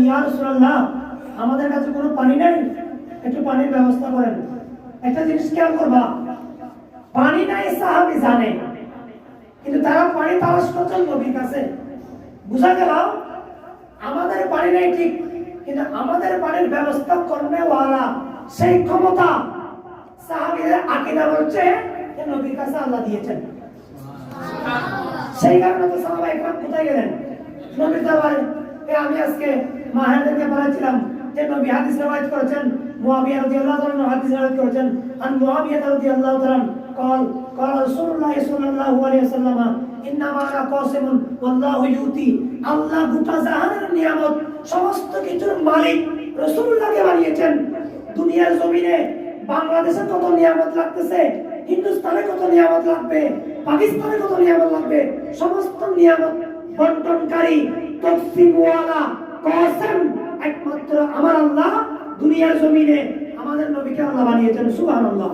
ইয়া রাসূলুল্লাহ, আমাদের কাছে কোনো পানি নেই, একটু পানির ব্যবস্থা করেন। একটা জিনিস খেয়াল করবা, পানি নাই সাহাবী জানে, কিন্তু তারা পানি তালাশ করছেন নবীর কাছে। বুঝা গেল আমাদের পানি নেই ঠিক, কিন্তু আমাদের পানির ব্যবস্থা করনেওয়ালা সেই ক্ষমতা সাহাবীদের আকীদা বলছে যে নবীর কাছে আল্লাহ দিয়েছেন। সেই কারণে তো সাহাবা একরাম কোথায় গেলেন? নবীর দরবারে। আমি আজকে মাহাদেরকে বলেছিলাম যে নবী হাদিস রওয়ায়াত করেছেন, মুআবিয়া রাদিয়াল্লাহু তাআলা হাদিস রওয়ায়াত করেছেন, আন মুআবিয়া রাদিয়াল্লাহু তাআলা قال رسول الله صلى الله عليه وسلم انما انا قاسم والله يؤتي। আল্লাহ গোটা জাহানের নিয়ামত, সমস্ত কিছুর মালিক রাসূলুল্লাহকে বানিয়েছেন। দুনিয়ার জমিনে বাংলাদেশে কত নিয়ামত লাগতেছে, হিন্দুস্তানে কত নিয়ামত লাগবে, পাকিস্তানে কত নিয়ামত লাগবে, সমস্ত নিয়ামত বন্টনকারী তকসিমওয়ালা কাসেম একমাত্র আমার আল্লাহ। দুনিয়ার জমিনে আমাদের নবীকে আল্লাহ বানিয়েছেন। সুবহানাল্লাহ।